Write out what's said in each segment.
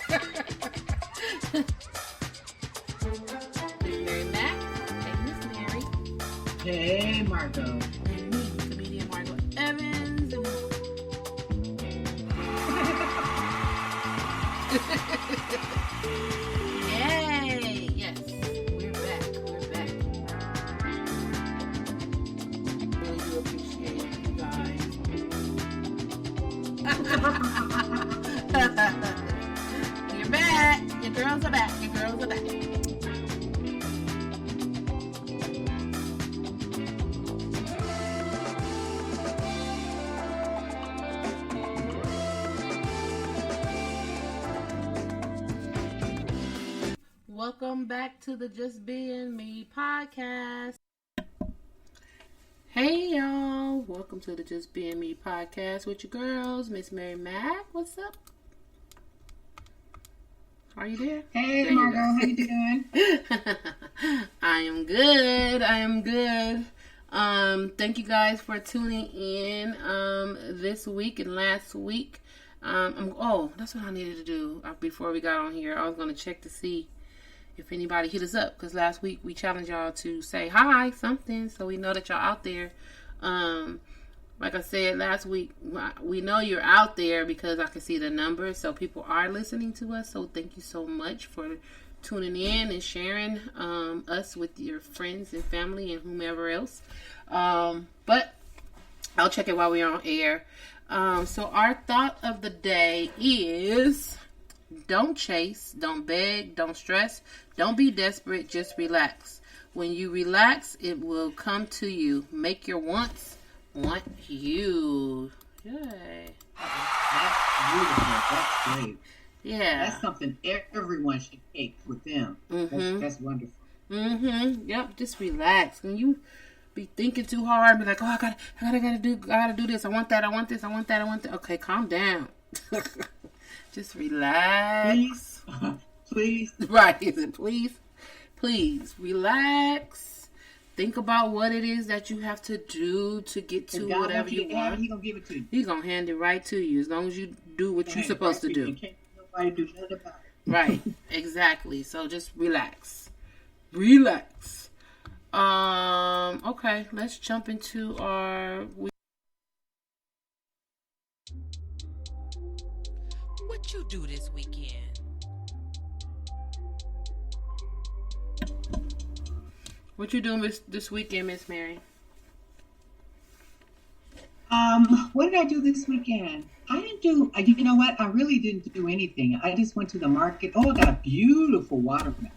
Mary Mac. Hey, Miss Mary. Hey, Margot. And me, comedian Margot Evans. Yay! Yes, we're back. We're back. Really do appreciate you guys. You're back. Your girls are back. Your girls are back. Welcome back to the Just Being Me podcast. Hey y'all, welcome to the Just Being Me podcast with your girls, Miss Mary Mac. What's up? Are you there? Hey, there Margot, how you doing? I am good. I am good. Thank you guys for tuning in this week and last week. That's what I needed to do before we got on here. I was going to check to see if anybody hit us up, because last week we challenged y'all to say hi, something, so we know that y'all out there. Like I said last week, we know you're out there because I can see the numbers, so people are listening to us. So thank you so much for tuning in and sharing us with your friends and family and whomever else. But I'll check it while we're on air. So our thought of the day is: don't chase, don't beg, don't stress, don't be desperate, just relax. When you relax, it will come to you. Make your wants want you. Yay. That's beautiful. That's great. Yeah. That's something everyone should take with them. Mm-hmm. That's wonderful. Mm-hmm. Yep. Just relax. When you be thinking too hard and be like, oh, I gotta do this. I want that. I want this. I want that. I want that. Okay, calm down. Just relax. Please. Right. Is it please? Please relax. Think about what it is that you have to do to get to whatever you want. He's going to give it to you. He's going to hand it right to you as long as you do what you're supposed to do. Can't nobody do nothing about it. Right. Exactly. So just relax. Relax. Okay. Let's jump into our... What you do this weekend? What you doing this weekend, Miss Mary? What did I do this weekend? I didn't do, you know what? I really didn't do anything. I just went to the market. Oh, I got a beautiful watermelon.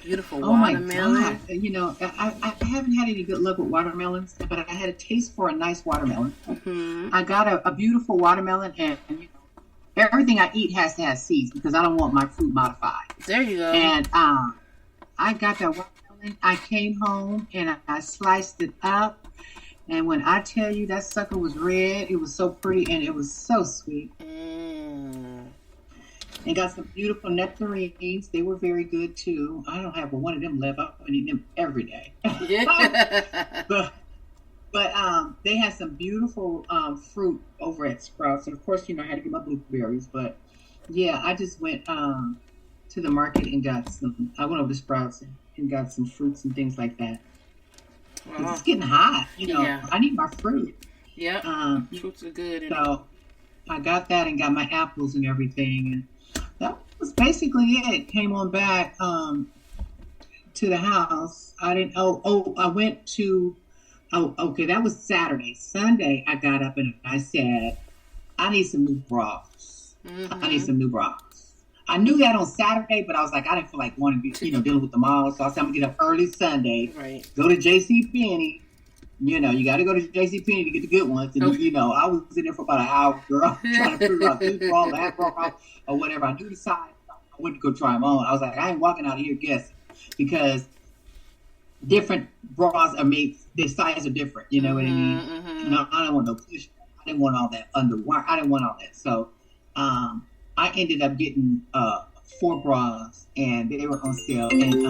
Beautiful watermelon. Oh my God. You know, I haven't had any good luck with watermelons, but I had a taste for a nice watermelon. Mm-hmm. I got a beautiful watermelon, and you know, everything I eat has to have seeds because I don't want my fruit modified. There you go. And I got that watermelon. I came home and I sliced it up. And when I tell you that sucker was red, it was so pretty and it was so sweet. And got some beautiful nectarines. They were very good too. I don't have one of them left. I'm eating them every day. Yeah. but they had some beautiful fruit over at Sprouts. And of course, you know, I had to get my blueberries. But yeah, I just went to the market and got some. I went over to Sprouts and got some fruits and things like that. Wow. It's getting hot, you know. Yeah. I need my fruit. Yeah, fruits are good. So I got that and got my apples and everything, and that was basically it. Came on back to the house. I didn't. I went to. Oh, okay. That was Saturday. Sunday, I got up and I said, I need some new bras. Mm-hmm. I need some new bras. I knew that on Saturday, but I was like, I didn't feel like wanting to be, dealing with them all. So I said, I'm going to get up early Sunday, right. Go to JCPenney. You know, you got to go to JCPenney to get the good ones. And, you know, I was in there for about an hour, girl, trying to figure out this bra, that bra, or whatever. I knew the size. I went to go try them on. I was like, I ain't walking out of here guessing because different bras are made, their size are different. You know what I mean? Mm-hmm. No, I don't want no push. I didn't want all that underwire. I didn't want all that. So, I ended up getting 4 bras, and they were on sale, and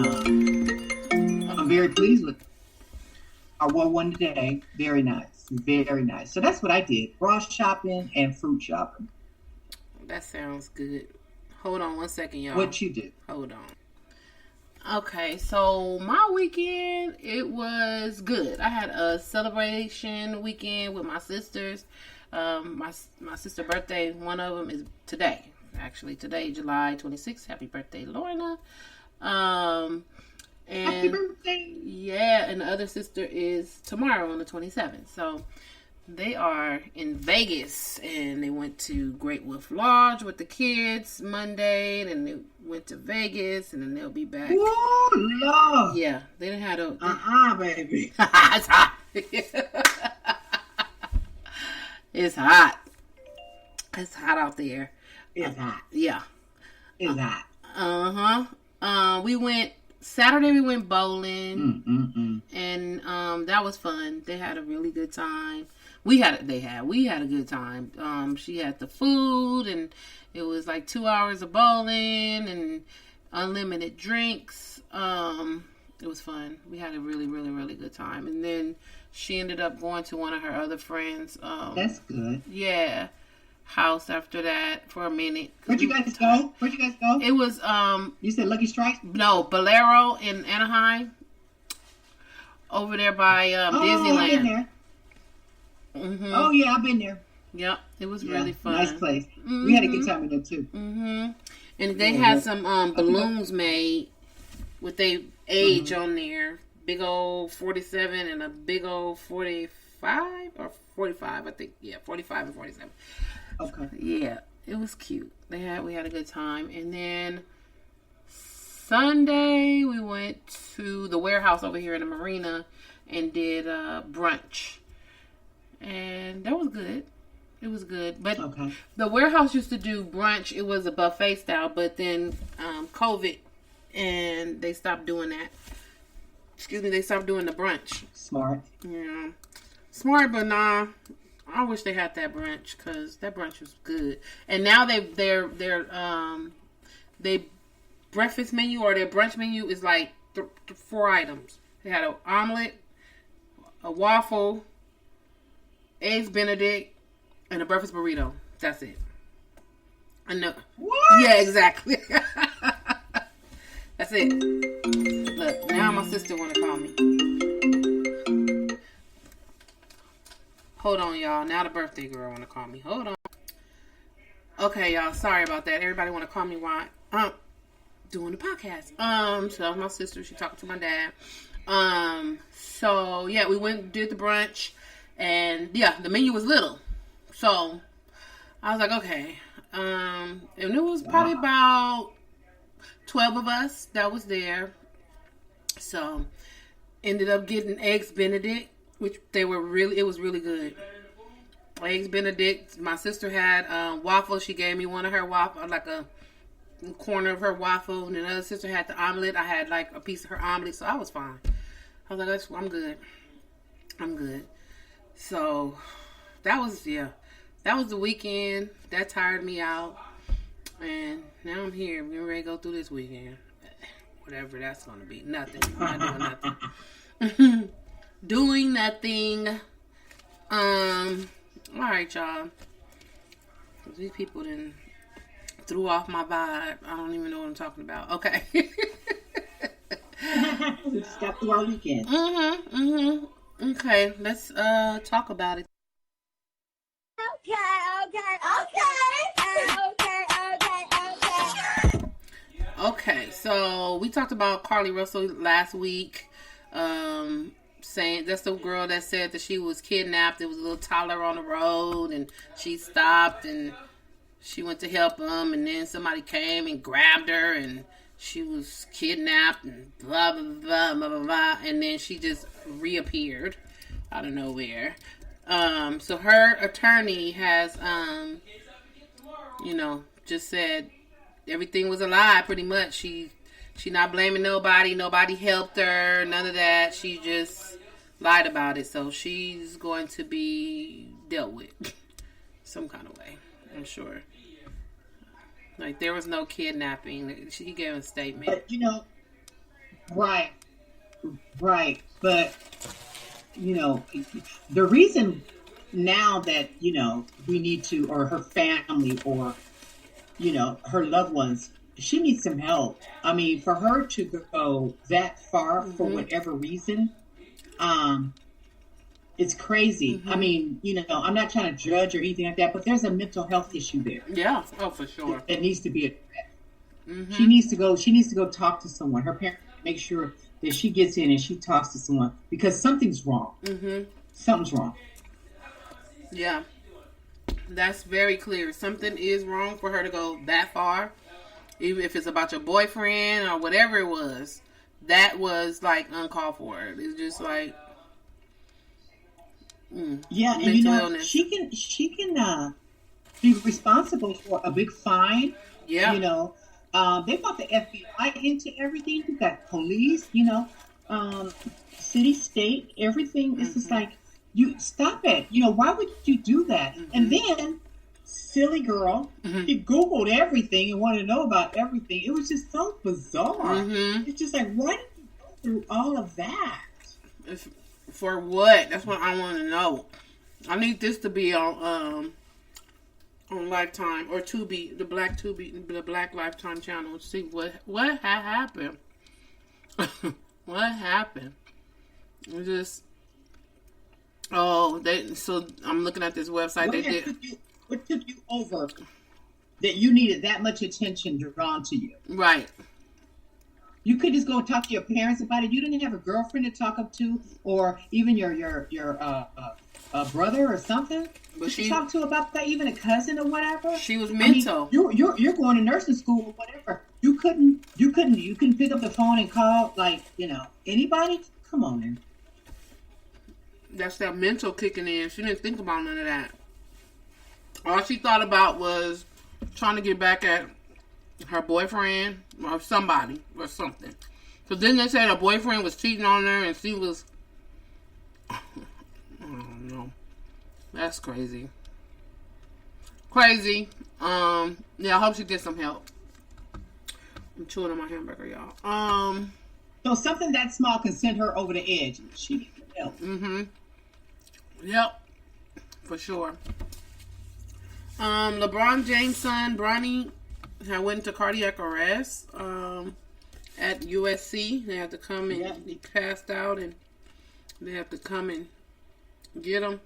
I'm very pleased with them. I wore one today. Very nice. Very nice. So that's what I did. Bra shopping and fruit shopping. That sounds good. Hold on 1 second, y'all. What'd you do? Hold on. Okay, so my weekend, it was good. I had a celebration weekend with my sisters. My sister's birthday, one of them is today. Actually, today, July 26th. Happy birthday, Lorna. And Happy birthday. Yeah, and the other sister is tomorrow on the 27th. So they are in Vegas, and they went to Great Wolf Lodge with the kids Monday, and then they went to Vegas, and then they'll be back. Oh, Lord. Yeah, they didn't have a... baby. It's hot. It's hot. It's hot out there. It's hot. Yeah. It's hot. Saturday we went bowling, and that was fun. They had a really good time. We had a good time. She had the food, and it was like 2 hours of bowling and unlimited drinks. It was fun. We had a really, really, really good time. And then she ended up going to one of her other friends. That's good. Yeah. House after that for a minute. Where'd you guys go? It was you said Lucky Strike? No, Bolero in Anaheim. Over there by Disneyland. I've been there. Mm-hmm. Oh yeah, I've been there. Yep, it was really fun. Nice place. Mm-hmm. We had a good time in there too. Mm-hmm. And they had some balloons made with their age on there. Big old 47 and a big old 45 or 45, I think. Yeah, 45 and 47. Okay. Yeah, it was cute. We had a good time. And then Sunday we went to the warehouse over here in the marina and did brunch. And that was good. It was good. But the warehouse used to do brunch. It was a buffet style, but then COVID, and they stopped doing that. They stopped doing the brunch. Smart. Yeah. Smart, but nah. I wish they had that brunch, because that brunch was good. And now their breakfast menu or their brunch menu is like 4 items. They had an omelet, a waffle, eggs Benedict, and a breakfast burrito. That's it. I know. What? Yeah, exactly. That's it. Look, now my sister want to call me. Hold on, y'all. Now the birthday girl want to call me. Hold on. Okay, y'all. Sorry about that. Everybody want to call me while I'm doing the podcast. So my sister, she talking to my dad. So yeah, we went and did the brunch, and yeah, the menu was little. So I was like, okay. And it was probably about 12 of us that was there. So ended up getting eggs Benedict, which it was really good. Eggs Benedict. My sister had waffle. She gave me one of her waffle, like a corner of her waffle. And another sister had the omelet. I had like a piece of her omelet, so I was fine. I was like, I'm good. I'm good. So that was the weekend. That tired me out. And now I'm here. We're ready to go through this weekend. Whatever that's going to be. Nothing. I'm not doing nothing. Doing nothing. Alright, y'all. These people then threw off my vibe. I don't even know what I'm talking about. Okay. We just got through our weekend. Okay, let's talk about it. Okay, so we talked about Carly Russell last week. Saying that's the girl that said that she was kidnapped. There was a little toddler on the road, and she stopped and she went to help him, and then somebody came and grabbed her, and she was kidnapped, and blah blah blah blah blah blah, and then she just reappeared out of nowhere. So her attorney has just said everything was a lie, pretty much. She not blaming nobody. Nobody helped her. None of that. She just lied about it. So she's going to be dealt with some kind of way, I'm sure. Like, there was no kidnapping. She gave a statement. But, right. But, the reason now that, we need to, or her family, or her loved ones, she needs some help. I mean, for her to go that far for whatever reason, it's crazy. I mean, I'm not trying to judge or anything like that, but there's a mental health issue there. Yeah, oh, for sure. That needs to be addressed. She needs to go talk to someone. Her parents make sure that she gets in and she talks to someone because something's wrong. Something's wrong. Yeah, that's very clear. Something is wrong for her to go that far. Even if it's about your boyfriend or whatever it was, that was like uncalled for. It's just like, yeah, and illness. she can be responsible for a big fine. Yeah, they brought the FBI into everything. You got police, city, state, everything. It's just like, you stop it. Why would you do that? And then, silly girl, he Googled everything and wanted to know about everything. It was just so bizarre. It's just like, why did you go through all of that? For what? That's what I want to know. I need this to be on Lifetime or Tubi, the Black Lifetime channel. See what happened. What happened? It just so I'm looking at this website. What took you over that you needed that much attention drawn to you? Right. You could just go talk to your parents about it. You didn't have a girlfriend to talk up to, or even your brother or something. But she talked to about that, even a cousin or whatever. She was mental. I mean, you're going to nursing school or whatever. You couldn't pick up the phone and call anybody. Come on, man. That's that mental kicking in. She didn't think about none of that. All she thought about was trying to get back at her boyfriend or somebody or something. So then they said her boyfriend was cheating on her and she was... I don't know. That's crazy. Crazy. Yeah, I hope she gets some help. I'm chewing on my hamburger, y'all. So something that small can send her over the edge. She needs help. Yep. For sure. LeBron James' son, Bronny, had went into cardiac arrest at USC. They had to come and he passed out, and they have to come and get him.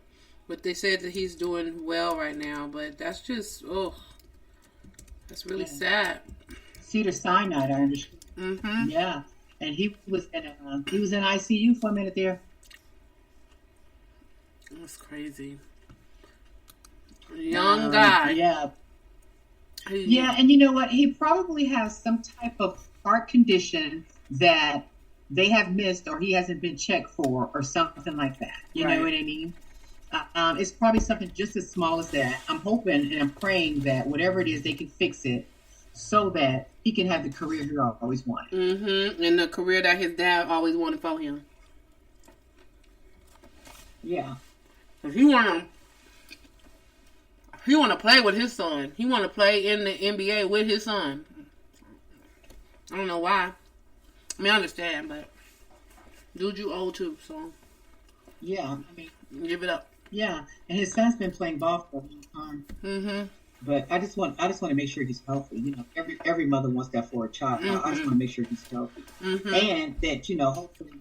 But they said that he's doing well right now. But that's just, that's really sad. Cedar Sinai, I understand. Yeah, and he was in ICU for a minute there. That's crazy. Young guy. Yeah. Yeah, and you know what? He probably has some type of heart condition that they have missed or he hasn't been checked for or something like that. You know what I mean? It's probably something just as small as that. I'm hoping and I'm praying that whatever it is, they can fix it so that he can have the career he always wanted. And the career that his dad always wanted for him. Yeah. If he want to play with his son. He want to play in the NBA with his son. I don't know why. I mean, I understand, but dude, you old too, so yeah. I mean, give it up. Yeah, and his son's been playing ball for a long time. But I just want to make sure he's healthy. You know, every mother wants that for a child. I just want to make sure he's healthy, and that hopefully,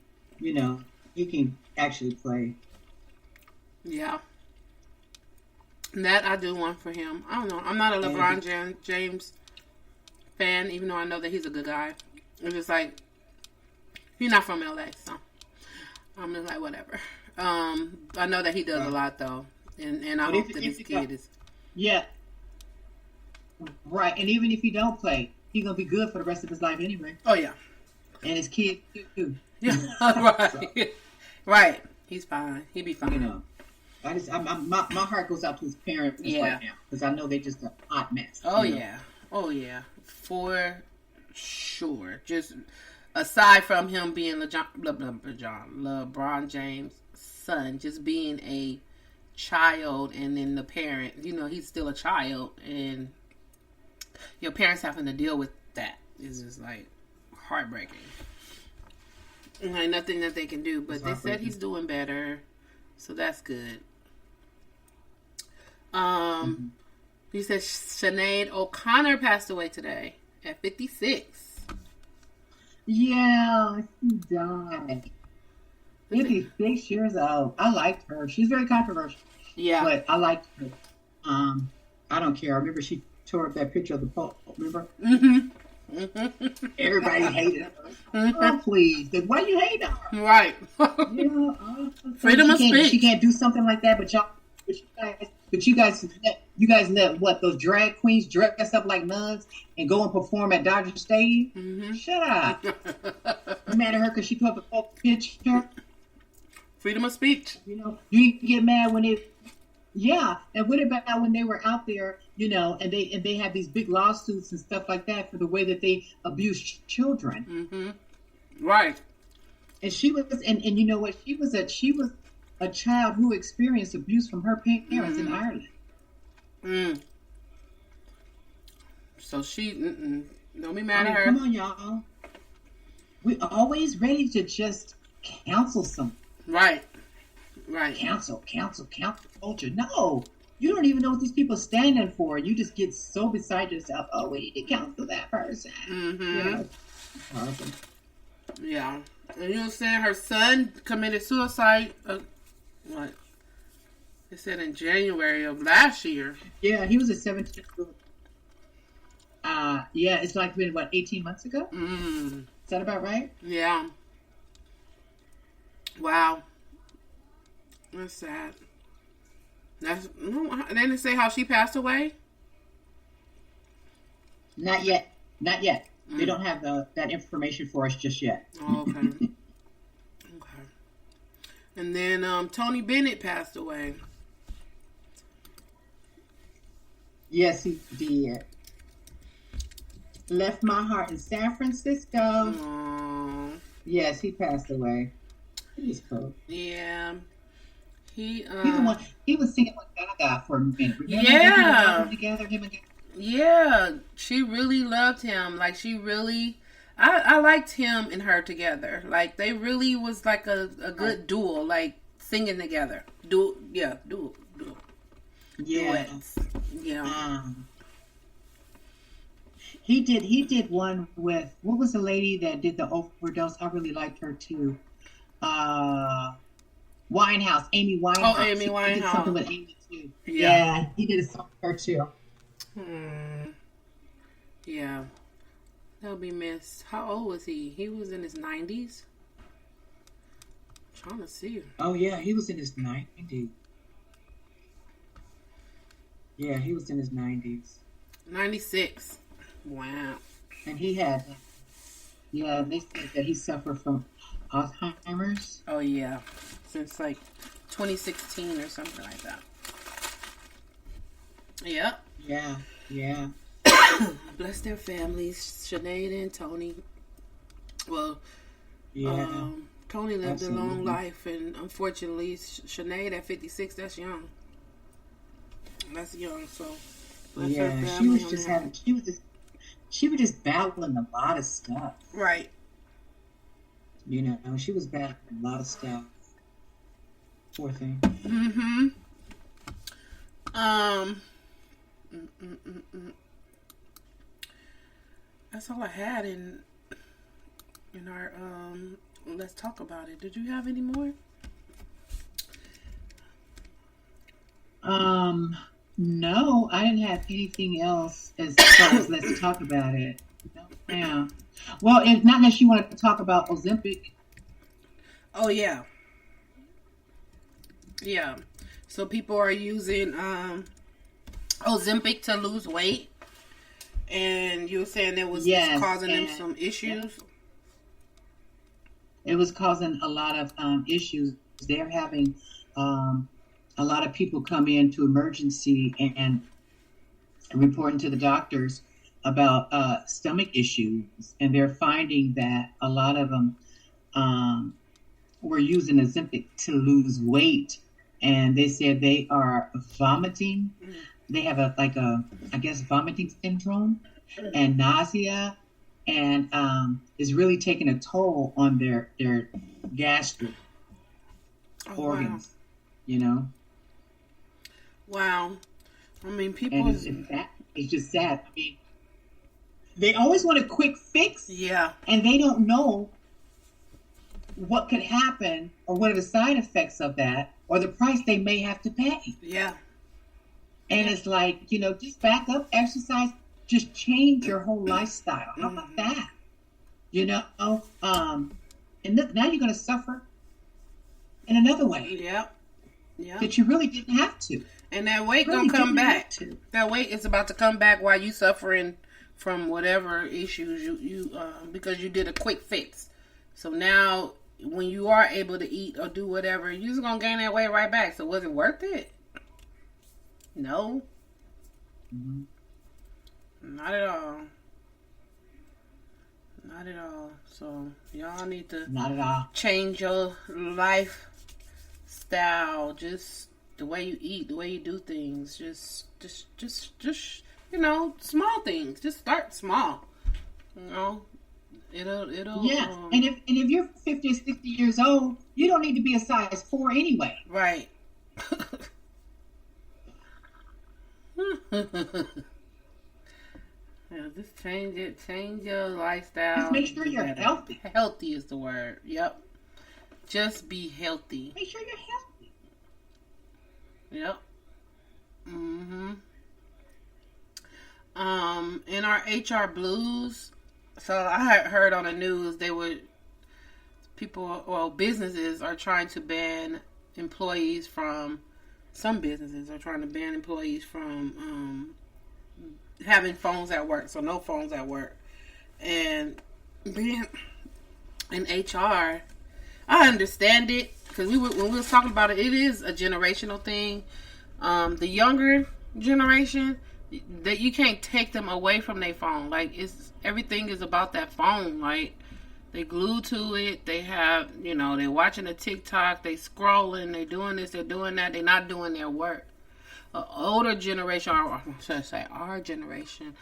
he can actually play. Yeah. That I do want for him. I don't know. I'm not a LeBron James fan, even though I know that he's a good guy. It's just like, he's not from LA, so I'm just like, whatever. I know that he does a lot, though. And I hope that his kid is... Yeah. Right. And even if he don't play, he's going to be good for the rest of his life anyway. Oh, yeah. And his kid, too. Yeah, right. So. Right. He's fine. He'll be fine. My heart goes out to his parents right now because I know they just a hot mess. Oh yeah, for sure. Just aside from him being LeBron James' son, just being a child, and then the parent, he's still a child, and your parents having to deal with that is just like heartbreaking. And like nothing that they can do, but they said he's doing better. So that's good. You said Sinead O'Connor passed away today at 56. Yeah, she died. 56 years old. I liked her. She's very controversial. Yeah. But I liked her. I don't care. I remember she tore up that picture of the Pope. Remember? Everybody hated her. Oh, please. Why you hate her? Right. Freedom of speech. She can't do something like that, but you guys let what, those drag queens dress up like nuns and go and perform at Dodger Stadium? Mm-hmm. Shut up. You mad at her because she put up a Pope picture? Freedom of speech. You get mad when it. Yeah, and what about when they were out there, and they had these big lawsuits and stuff like that for the way that they abused children. Mm-hmm. Right. And she was, and you know what? She was a child who experienced abuse from her parents in Ireland. Mm. So she, don't be mad at her. Come on, y'all. We're always ready to just counsel someone. Right. Counsel culture. No, you don't even know what these people are standing for. You just get so beside yourself. Oh, we need to counsel that person. Mm-hmm. Yeah. And you were saying her son committed suicide. What? They said in January of last year. Yeah, he was a 17. Yeah, it's like been 18 months ago. Is that about right? Yeah. Wow. That's sad. They didn't say how she passed away? Not yet. They don't have that information for us just yet. Oh, okay. Okay. And then Tony Bennett passed away. Yes, he did. Left my heart in San Francisco. Aww. Yes, he passed away. He's cool. Yeah. He's the one. He was singing with Gaga for a minute. Remember together, him and Gaga? Yeah, she really loved him. Like she really, I liked him and her together. Like they really was like a good duo. Like singing together. Duo. Yeah. Duets. Yeah. He did one with, what was the lady that did the overdose? I really liked her too. Winehouse, Amy Winehouse. Oh, Amy Winehouse. He did something with Amy too. Yeah, he did a song with her too. Yeah, they'll be missed. How old was he? He was in his 90s. I'm trying to see. Oh yeah, he was in his 90s. Yeah, he was in his 90s. 96. Wow. And he had, they said that he suffered from Alzheimer's. Oh yeah, since like 2016 or something like that. Yep. Yeah. Bless their families, Sinead and Tony. Well, Tony lived a long life, and unfortunately, Sinead at 56, that's young. That's young, so bless her family. She was just battling a lot of stuff. Right. She was battling a lot of stuff. Poor thing. Mm-hmm. That's all I had in our let's talk about it. Did you have any more? No, I didn't have anything else as far as let's talk about it. Yeah. Well, if not unless you wanted to talk about Ozempic. Oh yeah. Yeah. So people are using Ozempic to lose weight. And you were saying it was causing them some issues? It was causing a lot of issues. They're having a lot of people come into emergency and reporting to the doctors about stomach issues. And they're finding that a lot of them were using Ozempic to lose weight. And they said they are vomiting. They have vomiting syndrome and nausea, and it's really taking a toll on their gastric organs. Wow. I mean, people... And it's just sad. I mean, they always want a quick fix. Yeah. And they don't know what could happen or what are the side effects of that or the price they may have to pay. Yeah. And it's like, just back up, exercise, just change your whole lifestyle. How about that? And now you're going to suffer in another way. Yep. Yeah. That you really didn't have to. And that weight really gonna come back. That weight is about to come back while you suffering from whatever issues you because you did a quick fix. So now when you are able to eat or do whatever, you're just gonna gain that weight right back. So was it worth it? No. Mm-hmm. Not at all. Not at all. So y'all need to change your lifestyle. Just the way you eat, the way you do things. Just small things. Just start small. It'll yeah. And if you're 50 or 60 years old, you don't need to be a size 4 anyway. Right. Yeah, just change it. Change your lifestyle. Just make sure you're healthy. Healthy is the word. Yep. Just be healthy. Make sure you're healthy. Yep. In our HR blues, so I had heard on the news businesses are trying to ban employees from. Some businesses are trying to ban employees from having phones at work, so no phones at work. And being in HR, I understand it because when we was talking about it, it is a generational thing. The younger generation, that you can't take them away from their phone. Like everything is about that phone. Like they glued to it. They have, they're watching a TikTok. They scrolling. They doing this. They're doing that. They're not doing their work. Older generation, or I should say our generation,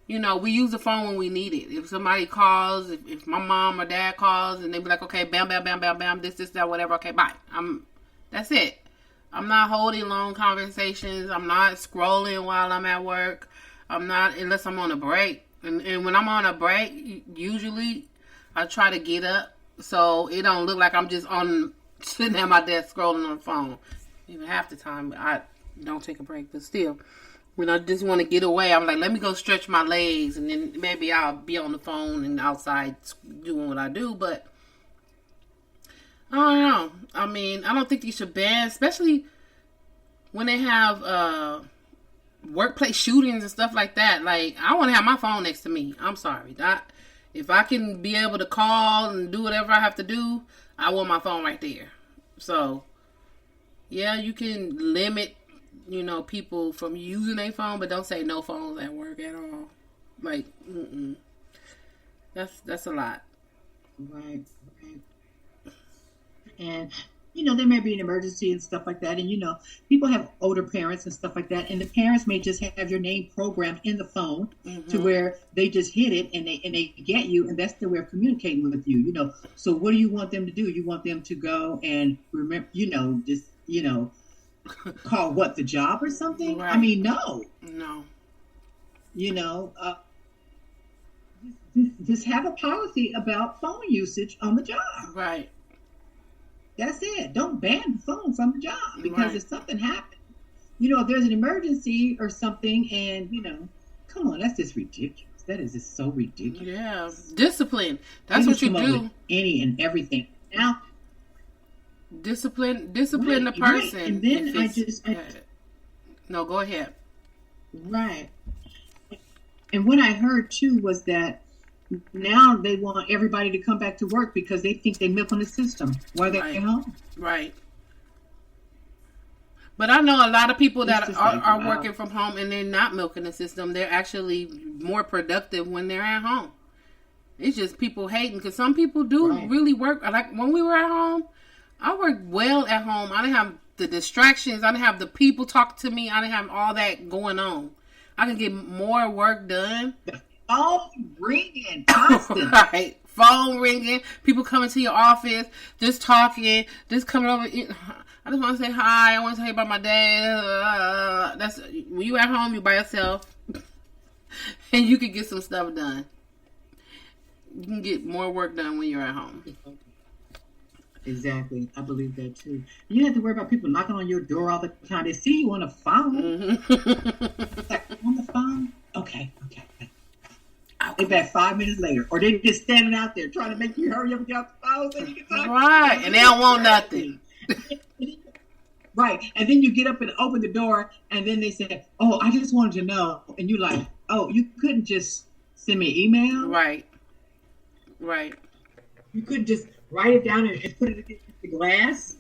we use the phone when we need it. If somebody calls, if my mom or dad calls, and they be like, okay, bam, bam, bam, bam, bam, this, that, whatever. Okay, bye. That's it. I'm not holding long conversations. I'm not scrolling while I'm at work. I'm not, unless I'm on a break. And when I'm on a break, usually I try to get up so it don't look like I'm just sitting at my desk scrolling on the phone. Even half the time, I don't take a break. But still, when I just want to get away, I'm like, let me go stretch my legs. And then maybe I'll be on the phone and outside doing what I do. But I don't know. I mean, I don't think you should ban, especially when they have workplace shootings and stuff like that. Like, I want to have my phone next to me. I'm sorry. If I can be able to call and do whatever I have to do, I want my phone right there. So, yeah, you can limit, people from using their phone, but don't say no phones at work at all. Like, That's a lot. Right. And, there may be an emergency and stuff like that. And, people have older parents and stuff like that. And the parents may just have your name programmed in the phone to where they just hit it and they get you. And that's their way of communicating with you, So what do you want them to do? You want them to go and remember, call what, the job or something? Right. I mean, no. Just have a policy about phone usage on the job. Right. That's it. Don't ban the phone from the job because if something happens, if there's an emergency or something and, come on, that's just ridiculous. That is just so ridiculous. Yeah. Discipline. That's what you do. Any and everything. Now, discipline the person. Right. And then no, go ahead. Right. And what I heard too was that now they want everybody to come back to work because they think they're milking the system while they're at home. Right. But I know a lot of people that are working from home and they're not milking the system. They're actually more productive when they're at home. It's just people hating because some people do really work. Like when we were at home, I worked well at home. I didn't have the distractions. I didn't have the people talk to me. I didn't have all that going on. I could get more work done. Phone ringing constant. Right. Phone ringing. People coming to your office, just talking, just coming over. I just want to say hi. I want to tell you about my day. That's when you at home, you by yourself, and you can get some stuff done. You can get more work done when you're at home. Exactly. I believe that too. You don't have to worry about people knocking on your door all the time. They see you on the phone. Mm-hmm. Like, on the phone? Okay. They back 5 minutes later. Or they just standing out there trying to make you hurry up and get off the phone so you can talk. Right. And they don't want nothing. Right. And then you get up and open the door and then they say, oh, I just wanted to know. And you're like, oh, you couldn't just send me an email? Right. You couldn't just write it down and put it against the glass?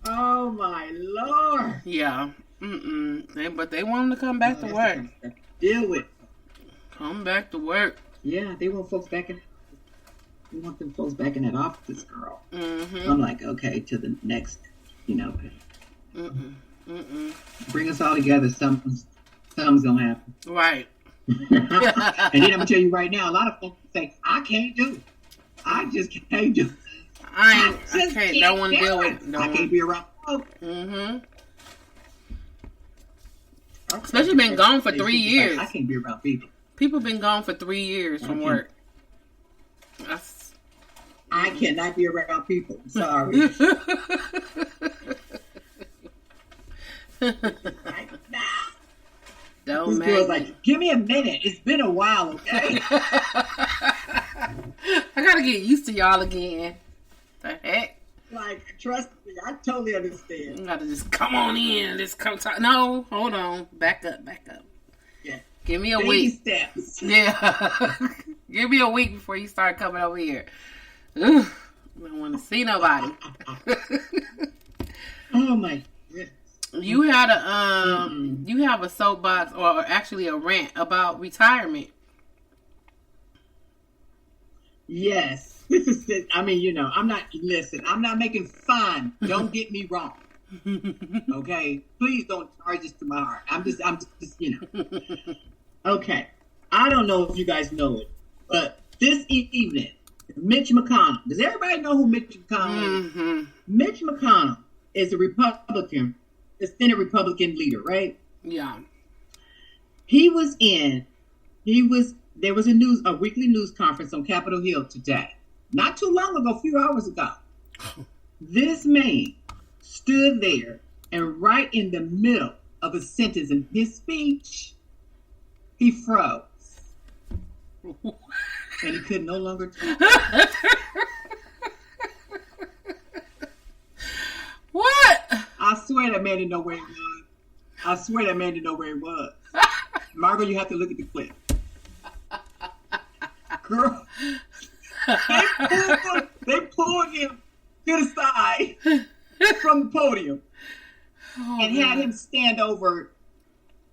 Oh, my Lord. Yeah. But they want them to come back to work. Deal with. Come back to work. Yeah, they want folks back in. We want them folks back in that office, girl. Mm-hmm. I'm like, okay, to the next, bring us all together. Something's gonna happen. Right. And then I'm gonna tell you right now, a lot of folks say, I can't do it. I just can't do it. I can't. Don't want to deal with it. I can't be around folks. Mm-hmm. Especially been gone for 3 years. I can't be around people. People been gone for 3 years from work. I cannot be around people. I'm sorry. Don't this girl's like, give me a minute. It's been a while, okay? I gotta get used to y'all again. The heck? Like, trust me, I totally understand. You gotta just come on in. Just come talk. No, hold on. Back up. Yeah. Give me a Baby week. steps. Yeah. Give me a week before you start coming over here. Ugh. I don't want to see nobody. Oh my goodness. You had you have a soapbox or actually a rant about retirement. Yes. This is, I'm not making fun. Don't get me wrong. Okay? Please don't charge this to my heart. I'm just, Okay. I don't know if you guys know it, but this evening, Mitch McConnell. Does everybody know who Mitch McConnell is? Mm-hmm. Mitch McConnell is a Republican, the Senate Republican leader, right? Yeah. There was a weekly news conference on Capitol Hill today. Not too long ago, a few hours ago. This man stood there and right in the middle of a sentence in his speech, he froze. And he could no longer talk. What? I swear that man didn't know where he was. Margot, you have to look at the clip. Girl, they pulled him to the side from the podium and had him stand over,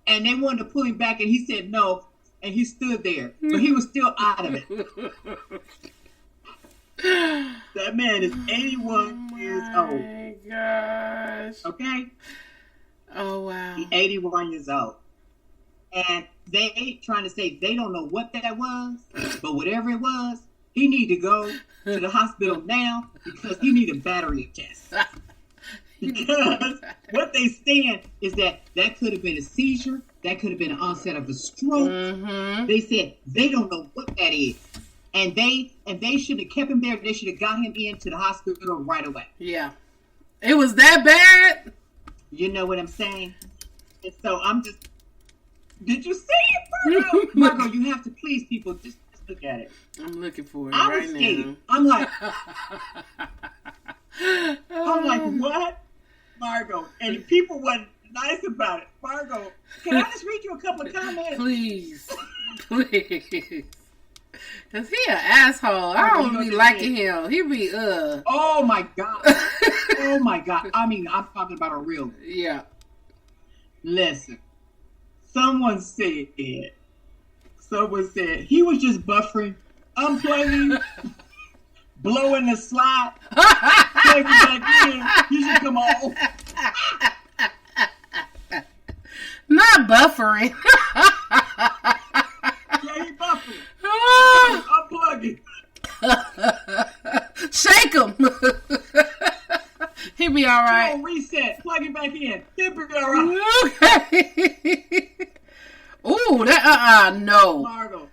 and they wanted to pull him back, and he said no, and he stood there, but he was still out of it. That man is 81 years old. Oh my gosh. Okay? Oh wow. He's 81 years old. And they trying to say they don't know what that was, but whatever it was, he need to go to the hospital now because he need a battery test. Because what they saying is that could have been a seizure, that could have been an onset of a stroke. Mm-hmm. They said they don't know what that is. And they should have kept him there. They should have got him into the hospital right away. Yeah. It was that bad? You know what I'm saying? And so I'm just... Did you see it, Margo? Margo, you have to please people. Just look at it. I'm looking for it I was scared. now. I'm like, what? Margo. And the people weren't nice about it. Margo, can I just read you a couple of comments? Please. Because he an asshole. I don't be liking him. He be, Oh, my God. Oh, my God. I mean, I'm talking about a real one. Yeah. Listen. Someone said he was just buffering, unplugging, blowing the slot, plugging back in. He should come on. Not buffering. Yeah, he buffering. Unplugging. all right. Oh, reset. Plug it back in. He'll be all right. Okay. Ooh, that no. Margot.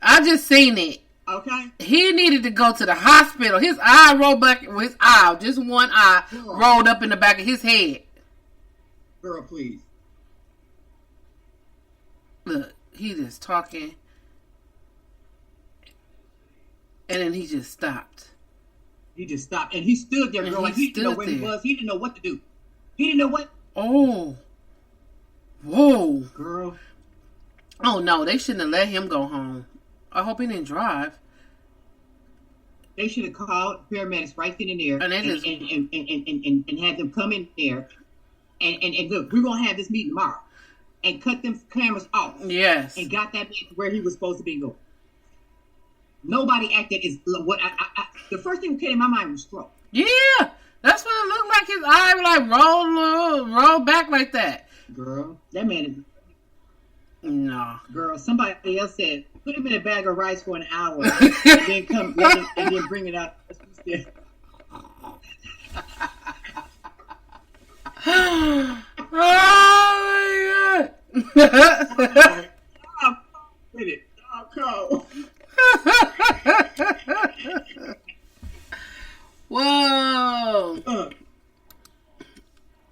I just seen it. Okay. He needed to go to the hospital. His eye rolled back. His eye, just one eye, rolled up in the back of his head. Girl, please. Look, he just talking, and then he just stopped. He just stopped, and he stood there, girl, like he didn't know where he was. He didn't know what to do. He didn't know what. Oh, whoa, girl. Oh no, they shouldn't have let him go home. I hope he didn't drive. They should have called paramedics right then and there, and had them come in there, and look, we're gonna have this meeting tomorrow, and cut them cameras off. Yes, and got that man to where he was supposed to be going. Nobody acted as what the first thing that came in my mind was stroke. Yeah, that's what it looked like. His eye like rolled back like that. Girl, that man is. No. Girl, somebody else said, put him in a bag of rice for an hour and then bring it out. Oh my God. With it. Oh, whoa.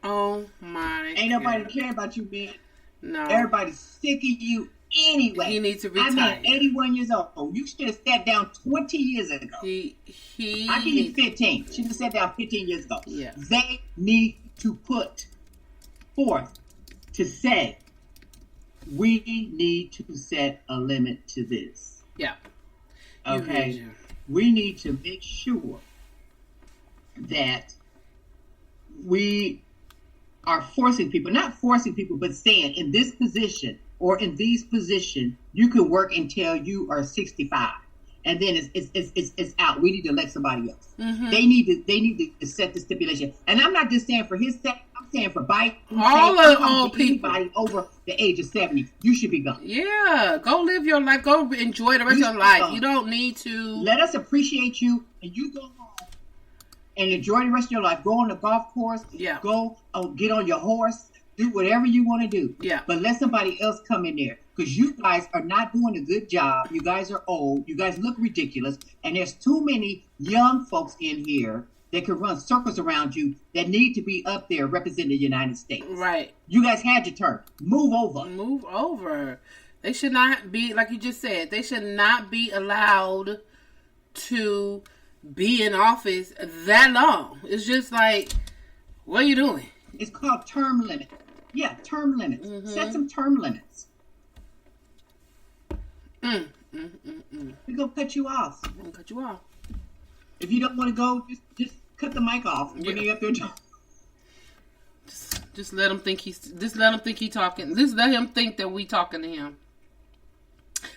Oh my. Ain't nobody care about you, man. No. Everybody's sick of you anyway. He needs to retire. I mean, 81 years old. You should have sat down 20 years ago. I give you 15. Should have sat down 15 years ago. Yeah. They need to put forth to say, we need to set a limit to this. Yeah. Okay. We need to make sure that we are forcing people, not forcing people, but saying in this position or in these positions, you can work until you are 65, and then it's out. We need to elect somebody else. Mm-hmm. They need to set the stipulation. And I'm not just saying for his sake. I'm saying for Biden. All the old people, anybody over the age of 70, you should be gone. Yeah, go live your life. Go enjoy the rest of your life. You don't need to. Let us appreciate you, and you go home and enjoy the rest of your life. Go on the golf course. Yeah. Go get on your horse. Do whatever you want to do. Yeah. But let somebody else come in there, because you guys are not doing a good job. You guys are old. You guys look ridiculous. And there's too many young folks in here that can run circles around you that need to be up there representing the United States. Right. You guys had your turn. Move over. Move over. They should not be, like you just said, they should not be allowed to be in office that long. It's just like, what are you doing? It's called term limit. Yeah, term limits. Mm-hmm. Set some term limits. We're going to cut you off. We're going to cut you off. If you don't want to go, just cut the mic off. When you up there, just let him think he's talking. Just let him think that we talking to him.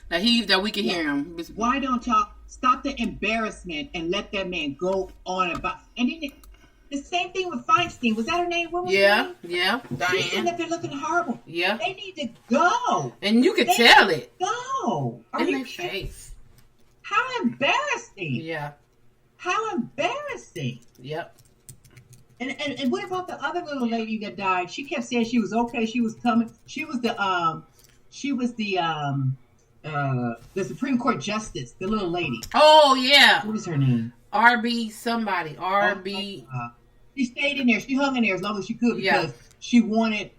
That we can hear him. Why don't y'all stop the embarrassment and let that man go on about? And then the same thing with Feinstein. Was that her name? What was her name? Yeah, Diane. She's sitting up there looking horrible. Yeah. They need to go. And you can tell it. Go. Are in you their kidding? face. How embarrassing. Yeah. How embarrassing. Yep. And what about the other little lady that died? She kept saying she was okay. She was coming. She was the Supreme Court Justice, the little lady. Oh yeah. What was her name? RB somebody. RB. She stayed in there. She hung in there as long as she could because she wanted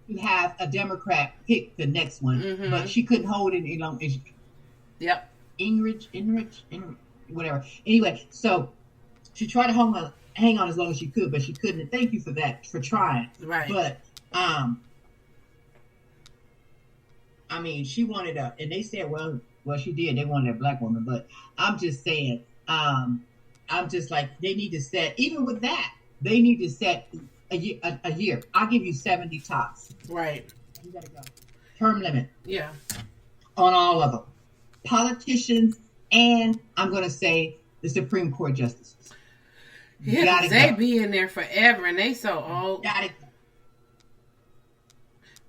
to have a Democrat pick the next one, but she couldn't hold it any longer. Yep. Enrich, whatever. Anyway, so she tried to hang on as long as she could, but she couldn't. And thank you for that, for trying. Right. But I mean, she wanted and they said, well, she did. They wanted a black woman, but I'm just saying, I'm just like, they need to set, even with that, they need to set a year. I'll give you 70 tops. Right. You gotta go. Term limit. Yeah. On all of them. Politicians, and I'm going to say the Supreme Court justices. Yeah, they be in there forever, and they so old. Gotta go.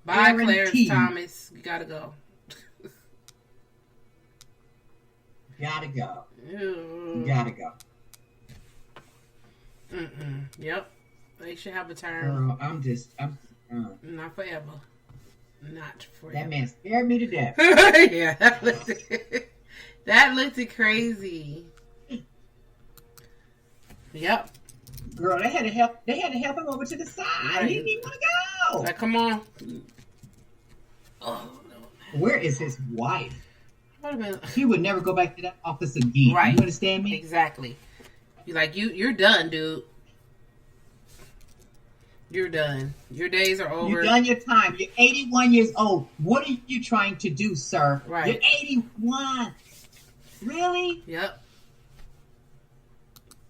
Bye, Clarence Thomas. You gotta go. Gotta go. Ew. Gotta go. Yep. They should have a term. Girl, I'm not forever. Not forever. That man scared me to death. Yeah, that looked crazy. Yep. Girl, they had to help him over to the side. Right. He didn't even want to go. Like, come on. Oh no. Where is his wife? Been... He would never go back to that office again. Right. You understand me? Exactly. You're done, dude. You're done. Your days are over. You've done your time. You're 81 years old. What are you trying to do, sir? Right. You're 81. Really? Yep.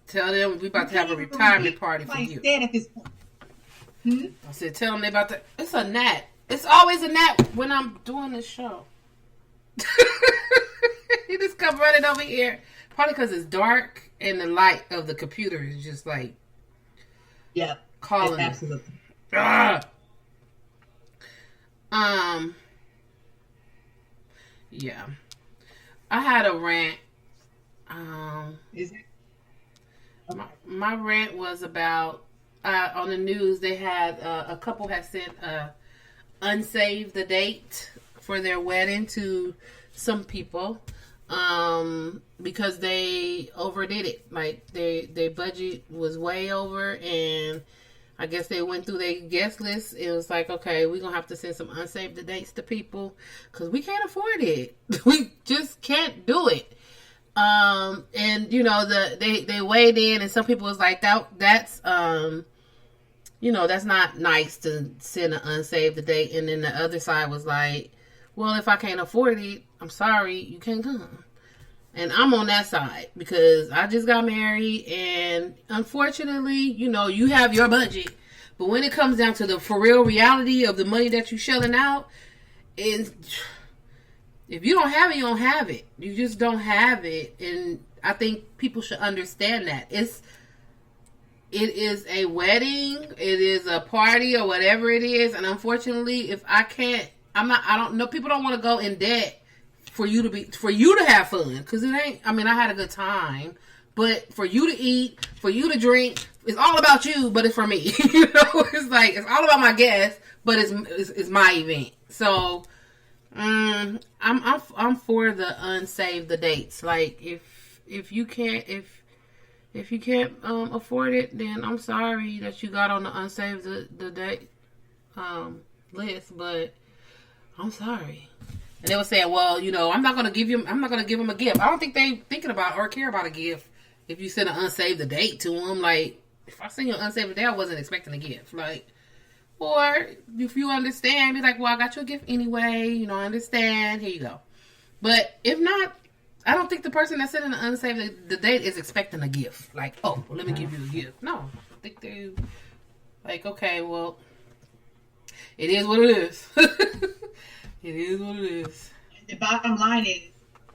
Tell them we about to have a retirement party for you. At this point. I said, tell them they about to. It's a gnat. It's always a gnat when I'm doing this show. He just come running over here. Probably because it's dark and the light of the computer is just like. Yeah. Calling. Absolutely. Yeah. I had a rant. Is it? Okay. My rant was about on the news. They had a couple had sent unsaved the date for their wedding to some people because they overdid it. Like their budget was way over, and I guess they went through their guest list. It was like, okay, we're going to have to send some unsaved the dates to people because we can't afford it. We just can't do it. And you know, they weighed in, and some people was like, that's you know, that's not nice to send an unsaved the date. And then the other side was like, well, if I can't afford it, I'm sorry, you can't come. And I'm on that side because I just got married, and unfortunately, you know, you have your budget. But when it comes down to the for real reality of the money that you're shelling out, is if you don't have it, you don't have it. You just don't have it. And I think people should understand that. It is a wedding, it is a party or whatever it is, and unfortunately, if I can't, I don't know, people don't want to go in debt for you to have fun, because it ain't. I mean, I had a good time, but for you to eat, for you to drink, it's all about you, but it's for me. You know, it's like it's all about my guests, but it's my event. So, I'm for the unsave the dates. Like if you can't afford it, then I'm sorry that you got on the unsave the date list, but I'm sorry. And they were saying, well, you know, I'm not gonna give them a gift. I don't think they thinking about or care about a gift if you send an unsave the date to them. Like, if I send you an unsave the date, I wasn't expecting a gift. Like, or if you understand, be like, well, I got you a gift anyway. You know, I understand. Here you go. But if not, I don't think the person that's sending an unsave the date is expecting a gift. Like, oh, well, let me give you a gift. No, I think they like, okay, well, it is what it is. It is what it is. The bottom line is,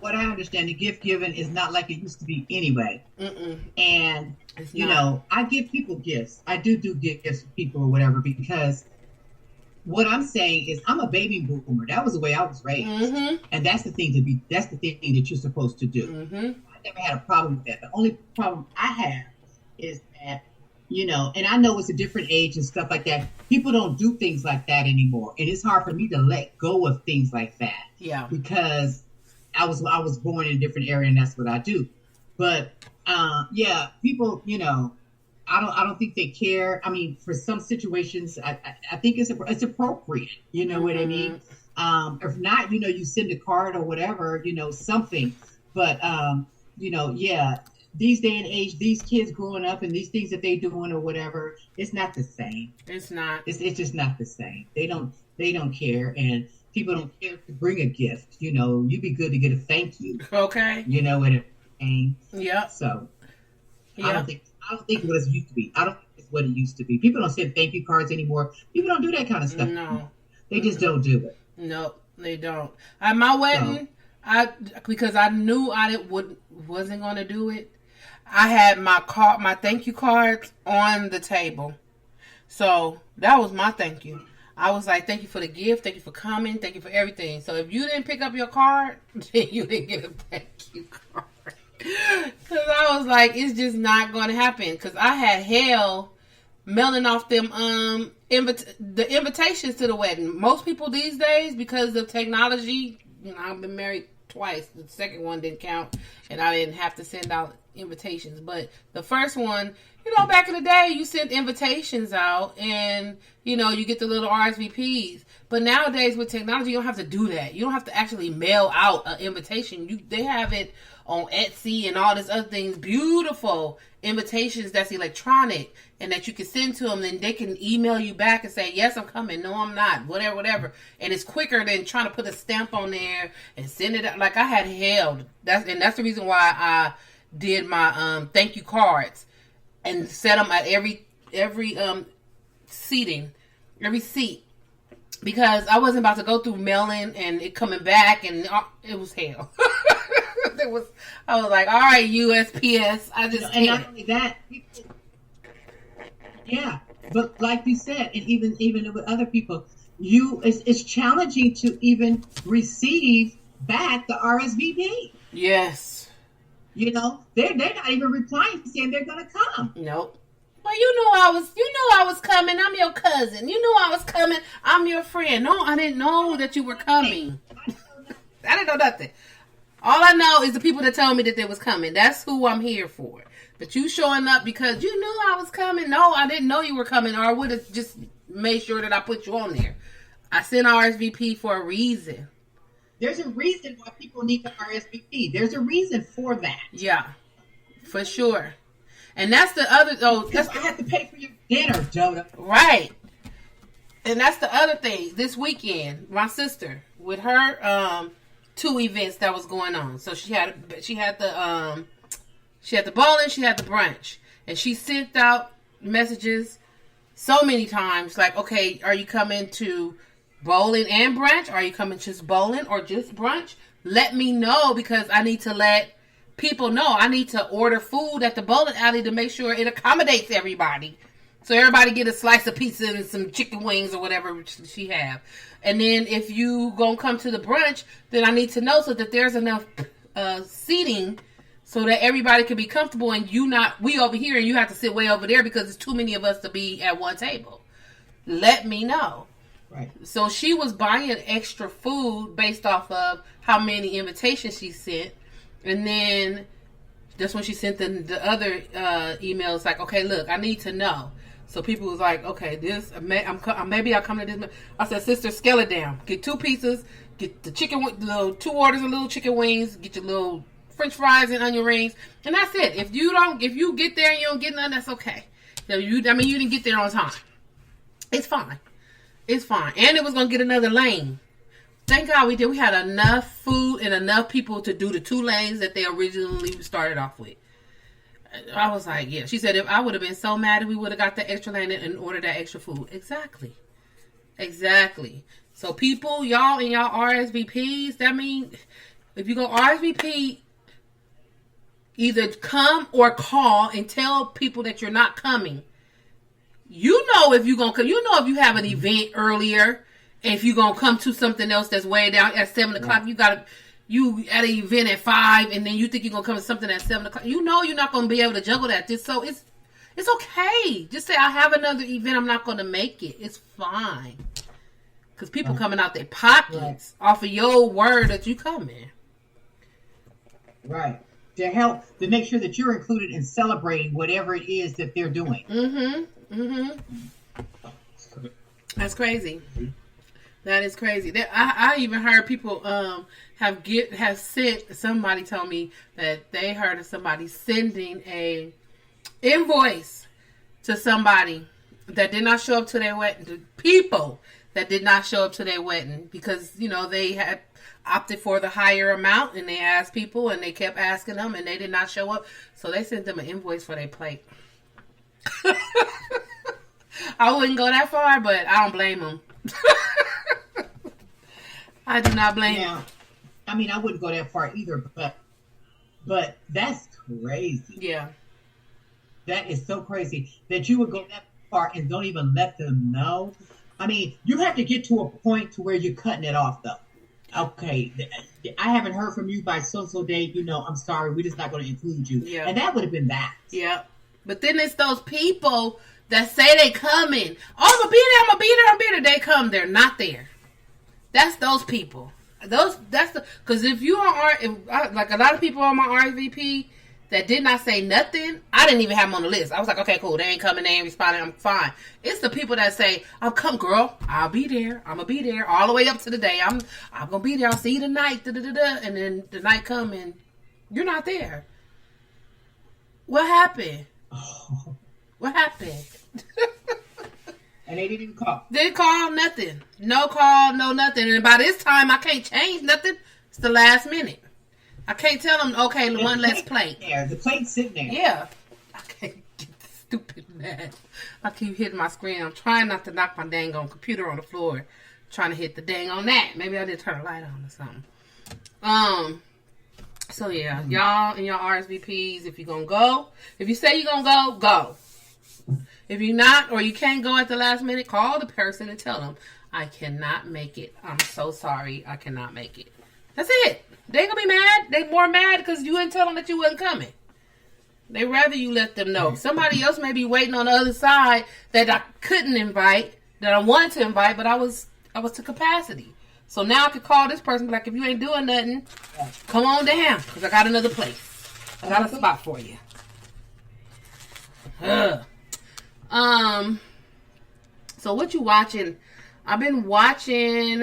what I understand, the gift giving is not like it used to be anyway. Mm-mm. And, you know, I give people gifts. I do gifts for people or whatever, because what I'm saying is I'm a baby boomer. That was the way I was raised. Mm-hmm. And that's the thing that you're supposed to do. Mm-hmm. I never had a problem with that. The only problem I have is that, you know, and I know it's a different age and stuff like that. People don't do things like that anymore. And it's hard for me to let go of things like that. Yeah. Because I was born in a different area, and that's what I do. But yeah, people, you know, I don't think they care. I mean, for some situations, I think it's appropriate. You know what I mean? If not, you know, you send a card or whatever, you know, something. But you know, yeah. These day and age, these kids growing up and these things that they doing or whatever, it's not the same. It's not. It's just not the same. They don't care, and people don't care to bring a gift. You know, you'd be good to get a thank you. Okay. You know what I mean? Yeah. So I don't think what it used to be. I don't think it's what it used to be. People don't send thank you cards anymore. People don't do that kind of stuff. No. They just don't do it. No, they don't. At my wedding, because I knew I wasn't going to do it, I had my thank you cards on the table. So that was my thank you. I was like, thank you for the gift, thank you for coming, thank you for everything. So if you didn't pick up your card, then you didn't get a thank you card. Because I was like, it's just not going to happen. Because I had hell mailing off them the invitations to the wedding. Most people these days, because of technology, I've been married twice. The second one didn't count, and I didn't have to send out invitations. But the first one, back in the day, you sent invitations out, and you get the little RSVPs. But nowadays with technology, you don't have to do that. You don't have to actually mail out an invitation. They have it on Etsy and all these other things. Beautiful invitations that's electronic and that you can send to them. Then they can email you back and say, yes, I'm coming. No, I'm not. Whatever. And it's quicker than trying to put a stamp on there and send it out. Like I had held. That's the reason why I did my thank you cards and set them at every seat. Because I wasn't about to go through mailing and it coming back, and it was hell. I was like, all right, USPS, I just can't. And not only that, but like you said, and even with other people, it's challenging to even receive back the RSVP. Yes. They're not even replying saying they're going to come. Nope. Well, I was coming. I'm your cousin. I was coming. I'm your friend. No, I didn't know that you were coming. I didn't know nothing. All I know is the people that told me that they was coming. That's who I'm here for. But you showing up because you knew I was coming. No, I didn't know you were coming, or I would have just made sure that I put you on there. I sent RSVP for a reason. There's a reason why people need the RSVP. There's a reason for that. Yeah, for sure. And that's the other. Because I have to pay for your dinner, Joda. Right. And that's the other thing. This weekend, my sister with her 2 events that was going on. So she had the bowling, she had the brunch, and she sent out messages so many times like, okay, are you coming to bowling and brunch? Are you coming just bowling or just brunch? Let me know, because I need to let people know. I need to order food at the bowling alley to make sure it accommodates everybody. So everybody get a slice of pizza and some chicken wings or whatever she have. And then if you gonna come to the brunch, then I need to know so that there's enough seating so that everybody can be comfortable, and we over here and you have to sit way over there because there's too many of us to be at one table. Let me know. Right. So she was buying extra food based off of how many invitations she sent. And then that's when she sent the other emails like, okay, look, I need to know. So people was like, okay, maybe I'll come to this. I said, sister, scale it down. Get 2 pizzas. Get the 2 orders of little chicken wings. Get your little French fries and onion rings, and that's it. If you get there and you don't get none, that's okay. You didn't get there on time. It's fine. And it was gonna get another lane. Thank God we did. We had enough food and enough people to do the 2 lanes that they originally started off with. I was like, yeah. She said, if I would have been so mad if we would have got the extra lane and ordered that extra food. Exactly. So people, y'all and y'all RSVPs, that means if you go RSVP, either come or call and tell people that you're not coming. You know if you're going to come. You know if you have an event earlier, and if you're going to come to something else that's way down at 7 o'clock, you at an event at 5, and then you think you're going to come to something at 7 o'clock. You know you're not going to be able to juggle that. So it's okay. Just say, I have another event. I'm not going to make it. It's fine. Because people coming out their pockets off of your word that you come in. Right. To make sure that you're included in celebrating whatever it is that they're doing. That's crazy. That is crazy. I even heard people have sent. Somebody told me that they heard of somebody sending a invoice to somebody that did not show up to their wedding. To people that did not show up to their wedding because they had opted for the higher amount, and they asked people, and they kept asking them, and they did not show up. So they sent them an invoice for their plate. I wouldn't go that far, but I don't blame them. I do not blame them. I mean, I wouldn't go that far either, but that's crazy. Yeah. That is so crazy that you would go that far and don't even let them know. I mean, you have to get to a point to where you're cutting it off, though. Okay, I haven't heard from you by so date. I'm sorry, we're just not going to include you. Yeah. And that would have been that. Yeah. But then it's those people that say they coming. Oh, I'm gonna be there. They come, they're not there. That's those people. Because if you are, like a lot of people on my RSVP that did not say nothing, I didn't even have them on the list. I was like, okay, cool. They ain't coming. They ain't responding. I'm fine. It's the people that say, "I'll come, girl. I'll be there. I'm gonna be there all the way up to the day. I'm gonna be there. I'll see you tonight." And then the night come and you're not there. What happened? Oh. What happened? And they didn't even call. Didn't call, nothing. No call, no nothing. And by this time, I can't change nothing. It's the last minute. I can't tell them, okay, There's one less plate. The plate's sitting there. Yeah. I can't get stupid mad. I keep hitting my screen. I'm trying not to knock my dang on computer on the floor. Trying to hit the dang on that. Maybe I did turn the light on or something. So yeah, y'all and your RSVPs, if you're going to go, if you say you're going to go. If you're not, or you can't go at the last minute, call the person and tell them, I cannot make it. I'm so sorry. I cannot make it. That's it. They ain't gonna be mad. They more mad because you didn't tell them that you wasn't coming. They rather you let them know. Somebody else may be waiting on the other side that I couldn't invite, that I wanted to invite, but I was to capacity. So now I could call this person, like, if you ain't doing nothing, come on down, because I got another place. I got a spot for you. So what you watching? I've been watching,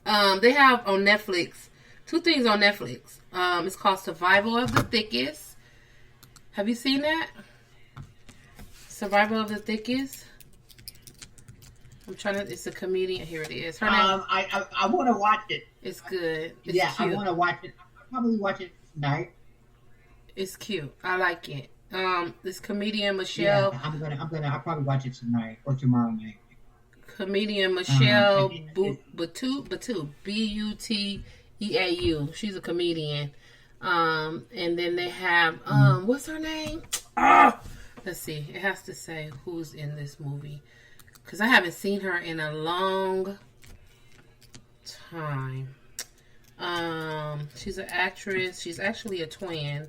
they have on Netflix, 2 things on Netflix. It's called Survival of the Thickest. Have you seen that? Survival of the Thickest? I'm trying to, it's a comedian. Here it is. Her name. I want to watch it. It's good. It's cute. I want to watch it. I'll probably watch it tonight. It's cute. I like it. This comedian Michelle. Yeah, I'll probably watch it tonight or tomorrow night. Comedian Michelle Buteau, Buteau. She's a comedian. And then they have what's her name? Let's see. It has to say who's in this movie, because I haven't seen her in a long time. She's an actress. She's actually a twin.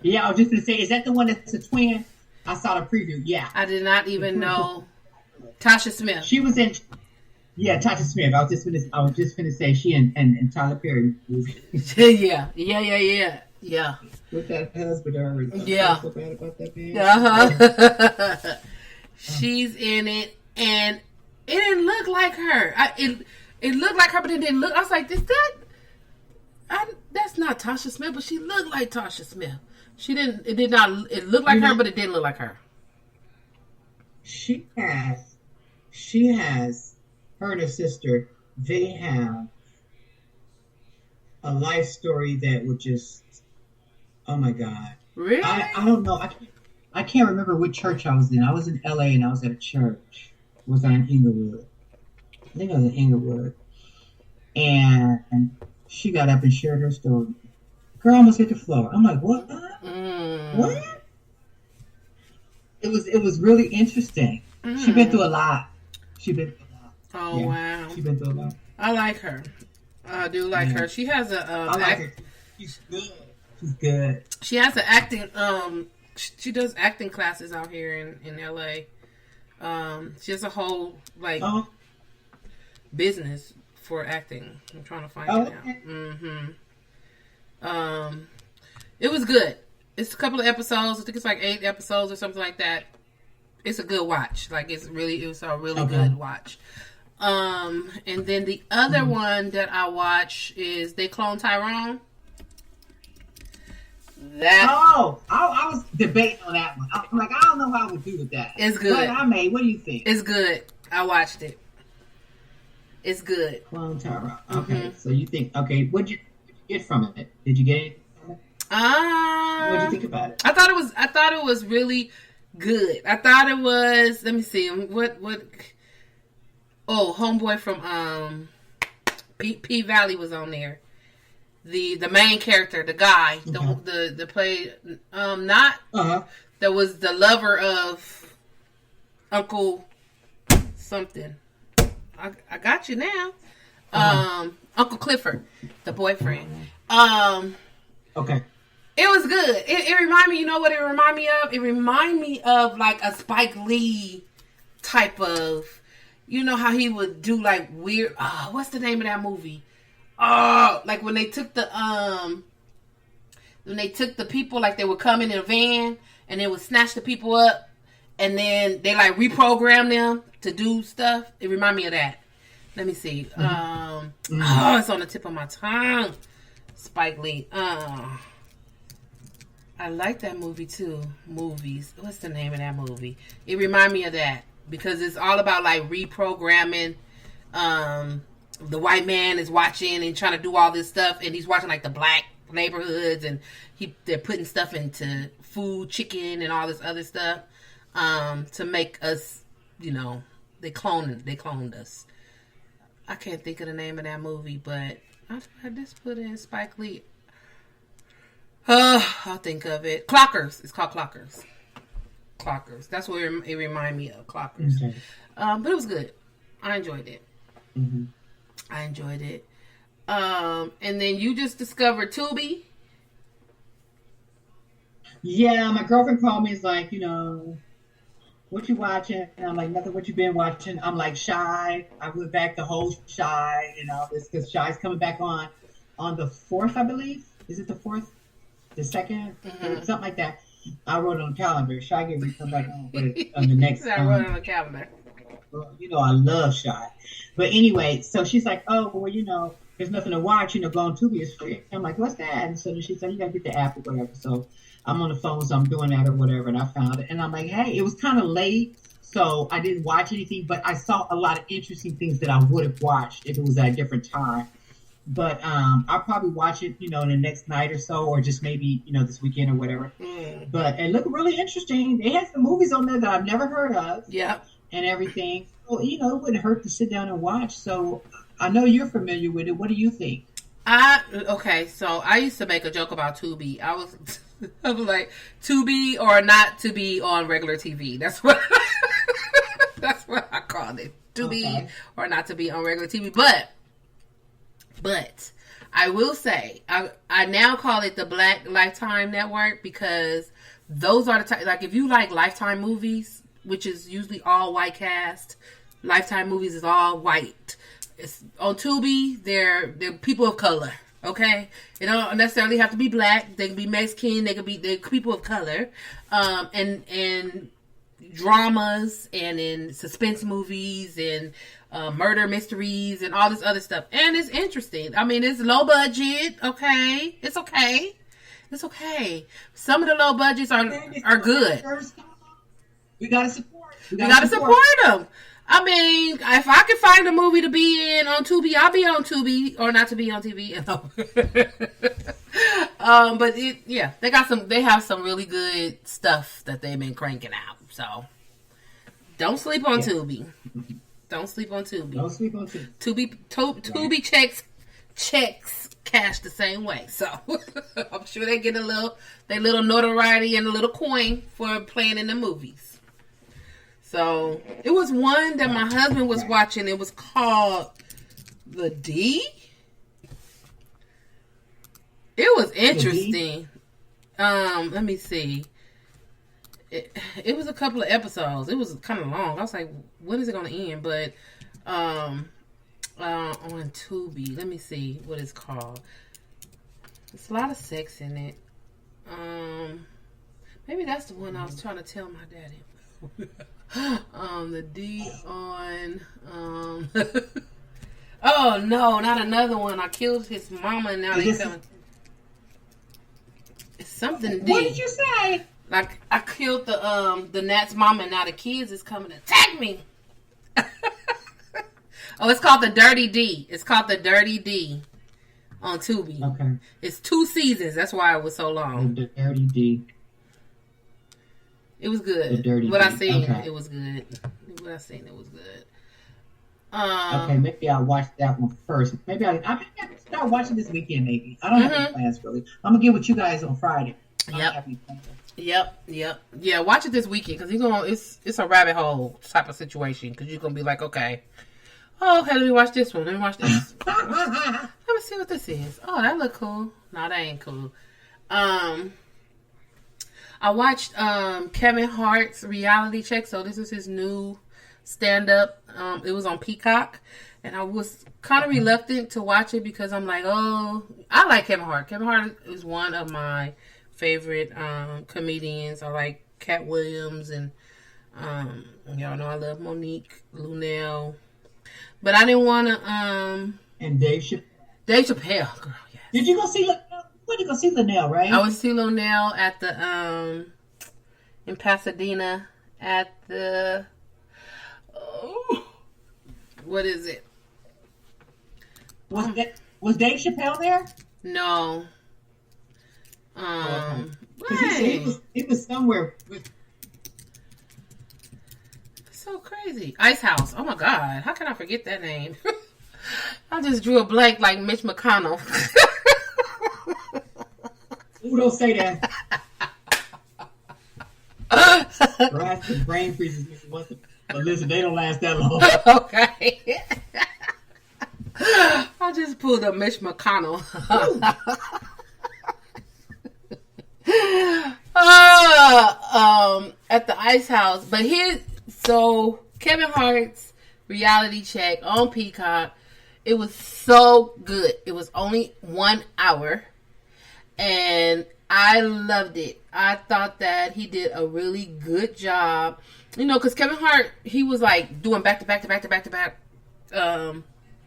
Yeah, I was just gonna say, is that the one that's a twin? I saw the preview. Yeah, I did not even know. Tasha Smith. She was in. Yeah, Tasha Smith. I was just gonna say she and Tyler Perry. Yeah. With that husband, yeah. So bad about that man. She's in it, and it didn't look like her. It looked like her, but it didn't look. I was like, that's not Tasha Smith, but she looked like Tasha Smith. She didn't. It did not. It looked like her, but it didn't look like her. She has. Her and her sister. They have a life story that would just. Oh my God! Really? I don't know. I can't remember what church I was in. I was in LA and I was at a church. Was I in Inglewood? I think I was in Inglewood, and she got up and shared her story. Girl almost hit the floor. I'm like, what? What? It was really interesting. She's been through a lot. Oh, yeah. Wow. She's been through a lot. I like her. I do like her. She has a. I like her. She's good. She's good. She has an acting. She does acting classes out here in LA. She has a whole business for acting. I'm trying to find it now. It was good. It's a couple of episodes. I think it's like 8 episodes or something like that. It's a good watch. Like it was a really good watch. And then the other one that I watch is They Clone Tyrone. I was debating on that one. I'm like, I don't know how I would do with that. It's good. What do you think? It's good. I watched it. It's good. Clone Tyrone. Okay, so you think? Okay, what'd you get from it? Did you get anything from it? What did you think about it? I thought it was really good. I thought it was. Let me see. What? Oh, homeboy from P Valley was on there. The main character, the guy, the play, that was the lover of Uncle something. I got you now. Uncle Clifford, the boyfriend. Okay. It was good. It reminded me, you know what it reminded me of? It reminded me of like a Spike Lee type of, you know how he would do like weird, what's the name of that movie? Like when they took the people, like they would come in a van and they would snatch the people up and then they like reprogram them to do stuff. It reminded me of that. Let me see. It's on the tip of my tongue. Spike Lee. I like that movie too. Movies. What's the name of that movie? It reminded me of that because it's all about like reprogramming. The white man is watching and trying to do all this stuff, and he's watching like the black neighborhoods, and they're putting stuff into food, chicken, and all this other stuff to make us, you know, they cloned us. I can't think of the name of that movie, but I just put in Spike Lee. I'll think of it. Clockers. It's called Clockers. Clockers. That's what it reminded me of. Clockers. Okay. But it was good. I enjoyed it. Mm-hmm. I enjoyed it. And then you just discovered Tubi. Yeah, my girlfriend called me. It's like, you know, what you watching? And I'm like, nothing. What you been watching? I'm like, Shy. I went back the whole Shy and all this because Shy's coming back on the 4th, I believe. Is it the 4th? The 2nd? Mm-hmm. Something like that. I wrote it on the calendar. Shy gave me to come back on the next. I wrote it on the calendar. Well, you know, I love Shy. But anyway, so she's like, oh, well, you know, there's nothing to watch. You know, go on Tubi is free. I'm like, what's that? And so she said, you got to get the app or whatever. So I'm on the phone, so I'm doing that or whatever. And I found it. And I'm like, hey, it was kind of late. So I didn't watch anything. But I saw a lot of interesting things that I would have watched if it was at a different time. But I'll probably watch it, you know, in the next night or so, or just maybe, you know, this weekend or whatever. But it looked really interesting. They had some movies on there that I've never heard of. Yeah. And everything. Well, you know, it wouldn't hurt to sit down and watch. So I know you're familiar with it. What do you think? Okay, so I used to make a joke about Tubi. I was like, Tubi or not to be on regular TV. That's what I called it. Tubi or not to be on regular TV. But I will say, I now call it the Black Lifetime Network because those are the type, like if you like Lifetime movies, which is usually all white cast, Lifetime movies is all white. It's on Tubi, they're people of color. Okay, they don't necessarily have to be black. They can be Mexican. They're people of color, and dramas and in suspense movies and murder mysteries and all this other stuff. And it's interesting. I mean, it's low budget. Okay, it's okay. It's okay. Some of the low budgets are good. We gotta support. We gotta support them. I mean, if I can find a movie to be in on Tubi, I'll be on Tubi, or not to be on TV. But they have some really good stuff that they've been cranking out. So don't sleep on Tubi. Don't sleep on Tubi. Don't sleep on Tubi. Tubi checks cash the same way. So I'm sure they get their little notoriety and a little coin for playing in the movies. So it was one that my husband was watching. It was called The D. It was interesting. Let me see. It was a couple of episodes. It was kind of long. I was like, when is it going to end? But on Tubi, let me see what it's called. There's a lot of sex in it. Maybe that's the one I was trying to tell my daddy. The D on oh no, not another one. I killed his mama and now they coming. It's something D. What did you say? Like I killed the Nat's mama and now the kids is coming to attack me. Oh, it's called The Dirty D. It's called The Dirty D on Tubi. Okay. It's 2 seasons. That's why it was so long. The Dirty D. It was good. What I seen, it was good. What I seen, it was good. Okay, maybe I'll watch that one first. Maybe I can start watching this weekend. Maybe I don't have any plans really. I'm gonna get with you guys on Friday. Yep. Yeah, watch it this weekend because it's a rabbit hole type of situation because you're gonna be like, okay, let me watch this one. Let me watch this. Let me see what this is. Oh, that look cool. No, that ain't cool. I watched Kevin Hart's reality check. So this is his new stand-up. It was on Peacock. And I was kind of reluctant to watch it because I'm like, oh, I like Kevin Hart. Kevin Hart is one of my favorite comedians. I like Cat Williams and y'all know I love Monique Lunell. But I didn't want to and Dave Chappelle. Dave Chappelle, girl, yes. Did you go see where did you go see Lunell, right? I went to see Lunell at the in Pasadena at the what is it? Was Dave Chappelle there? No. It was somewhere with. So crazy. Ice House. Oh my God. How can I forget that name? I just drew a blank like Mitch McConnell. Ooh, don't say that. Raspberry brain freezes. But listen, they don't last that long. Okay. I just pulled up Mitch McConnell. At the Ice House. But so Kevin Hart's reality check on Peacock, it was so good. It was only 1 hour. And I loved it. I thought that he did a really good job. You know, because Kevin Hart, he was like doing back to back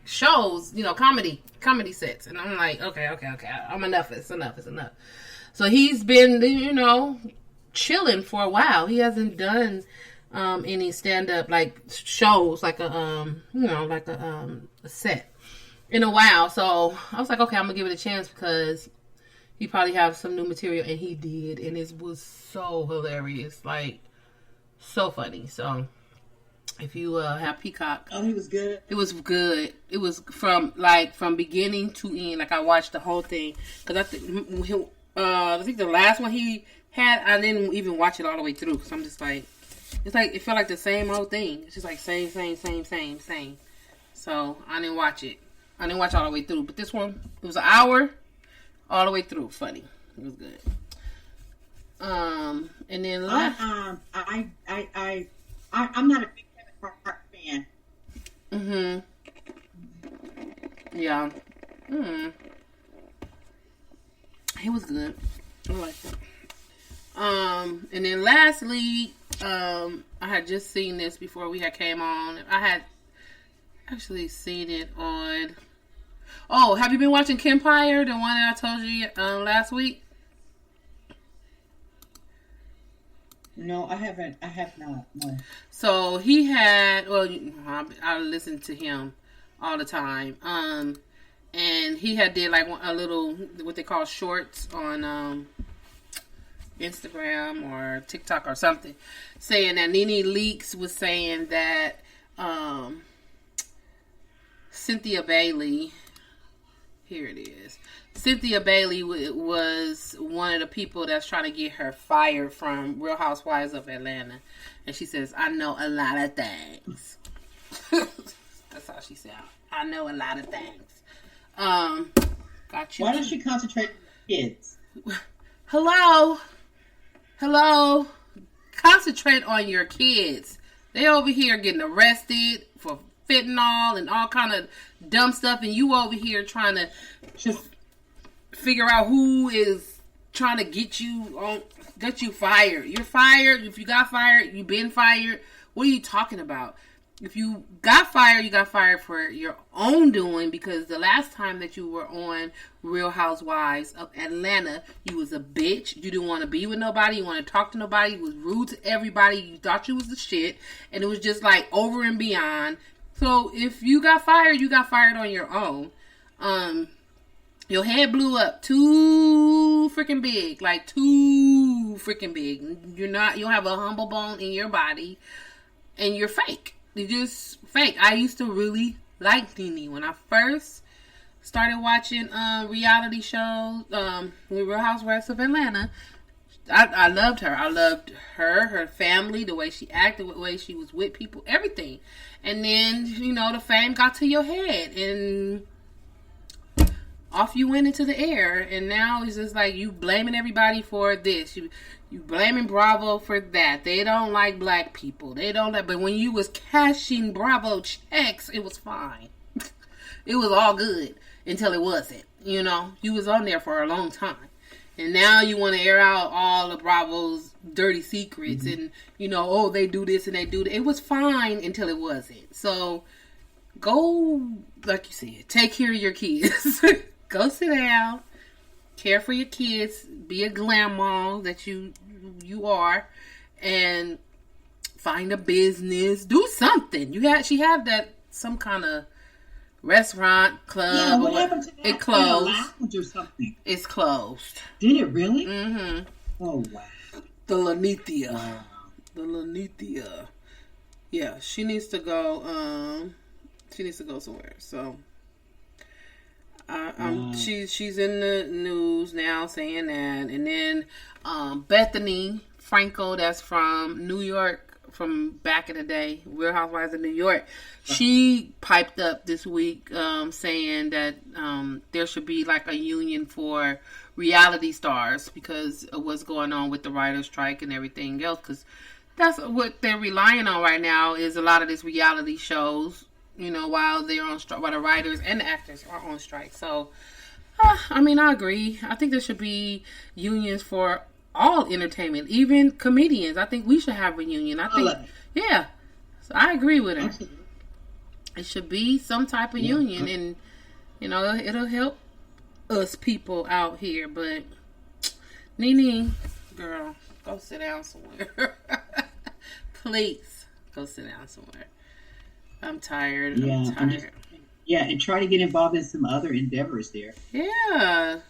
shows, you know, comedy sets. And I'm like, okay. I'm enough. It's enough. So he's been, you know, chilling for a while. He hasn't done any stand-up like shows, like a set in a while. So I was like, okay, I'm gonna give it a chance because he probably have some new material, and he did, and it was so hilarious, like so funny. So if you have Peacock, he was good. It was good. It was from beginning to end. Like I watched the whole thing because I think the last one he had, I didn't even watch it all the way through because I'm just like, it's like it felt like the same old thing. It's just like same. So I didn't watch it. I didn't watch it all the way through. But this one, it was an hour all the way through. Funny. It was good. And then I'm not a big Kevin Hart fan. Mm-hmm. Yeah. He was good. I liked it. And then lastly, I had just seen this before we had came on. I had actually seen it on. Oh, have you been watching Kempire, the one that I told you last week? No, I haven't. I have not. No. So he had. Well, I listen to him all the time. And he had did like a little what they call shorts on Instagram or TikTok or something, saying that Nene Leakes was saying that Cynthia Bailey. Here it is. Cynthia Bailey was one of the people that's trying to get her fired from Real Housewives of Atlanta. And she says, I know a lot of things. That's how she said, I know a lot of things. Got you. Why don't she concentrate on kids? Hello. Concentrate on your kids. They over here getting arrested for fentanyl and all kind of dumb stuff, and you over here trying to just figure out who is trying to get you fired. You're fired. If you got fired, you've been fired. What are you talking about? If you got fired, you got fired for your own doing, because the last time that you were on Real Housewives of Atlanta, you was a bitch. You didn't want to be with nobody. You want to talk to nobody. You was rude to everybody. You thought you was the shit. And it was just like over and beyond. So if you got fired, you got fired on your own. Your head blew up too freaking big. Like too freaking big. You don't have a humble bone in your body. And you're fake. You're just fake. I used to really like Nene when I first started watching reality shows, Real Housewives of Atlanta. I loved her. I loved her family, the way she acted, the way she was with people, everything. And then, the fame got to your head. And off you went into the air, and now it's just like you blaming everybody for this. You blaming Bravo for that. They don't like black people. They don't like. But when you was cashing Bravo checks, it was fine. It was all good until it wasn't. You know, you was on there for a long time, and now you want to air out all of Bravo's dirty secrets, and you know, oh, they do this and they do that. It was fine until it wasn't. So go, like you said, take care of your kids. Go sit down, care for your kids, be a grandma that you are, and find a business, do something. She had that some kind of restaurant club. Yeah, what happened to that? It closed. Lounge or something. It's closed. Did it really? Mm-hmm. Oh wow. The Lanithia. Wow. The Lanithia. Yeah, she needs to go. She needs to go somewhere. So. She's in the news now saying that, and then Bethany Frankel, that's from New York, from back in the day, Real Housewives of New York, she piped up this week saying that there should be like a union for reality stars because of what's going on with the writers' strike and everything else, because that's what they're relying on right now is a lot of these reality shows. You know, while they're on strike, while the writers and the actors are on strike. So, I mean, I agree. I think there should be unions for all entertainment, even comedians. I think we should have a union. I think, yeah. So I agree with her. Absolutely. It should be some type of union, and you know, it'll help us people out here. But Nene, girl, go sit down somewhere. Please go sit down somewhere. I'm tired. I'm tired. And try to get involved in some other endeavors there. Yeah.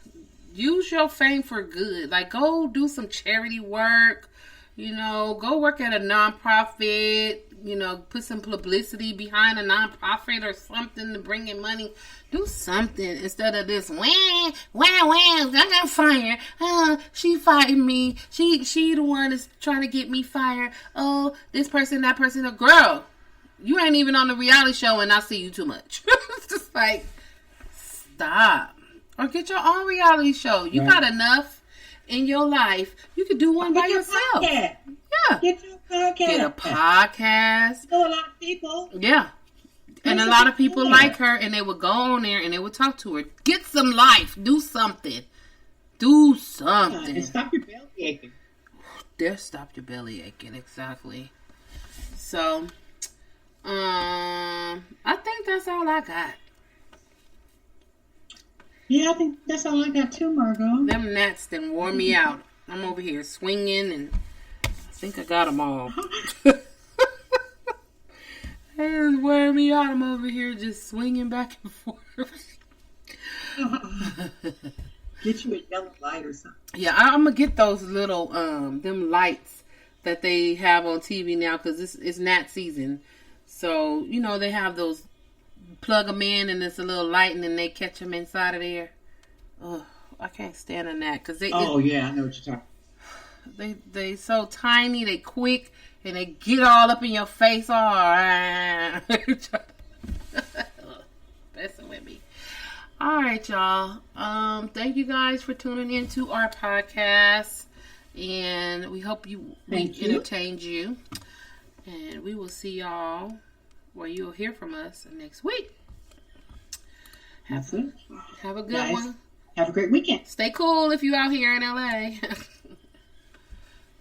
Use your fame for good. Like, go do some charity work. You know, go work at a nonprofit. You know, put some publicity behind a nonprofit or something to bring in money. Do something instead of this, I got fired. She fired me. She the one that's trying to get me fired. Oh, this person, that person, a girl. You ain't even on the reality show and I see you too much. It's just like, stop. Or get your own reality show. You got enough in your life. You could do one by yourself. Podcast. Yeah. Get your podcast. Get a podcast. You know a lot of people. Yeah. And a lot of people like her, and they would go on there and they would talk to her. Get some life. Do something. Do something. And stop your belly aching. Just stop your belly aching. Exactly. So... I think that's all I got. Yeah, I think that's all I got too, Margot. Them gnats done wore me out. I'm over here swinging, and I think I got them all. They just wear me out. I'm over here just swinging back and forth. Get you a yellow light or something. Yeah, I'm gonna get those little them lights that they have on TV now because it's gnat season. So, you know, they have those, plug them in and it's a little light and then they catch them inside of there. Oh, I can't stand on that. Cause oh, yeah, I know what you're talking. They so tiny, they quick, and they get all up in your face. All messing with me. All right, y'all. Thank you guys for tuning into our podcast. And we hope we entertained you. And we will see y'all, or you'll hear from us next week. Have a good one. Have a great weekend. Stay cool if you're out here in LA.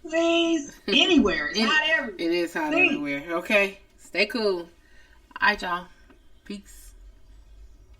Please. Anywhere. It's hot everywhere. It is hot everywhere. Okay. Stay cool. All right, y'all. Peace.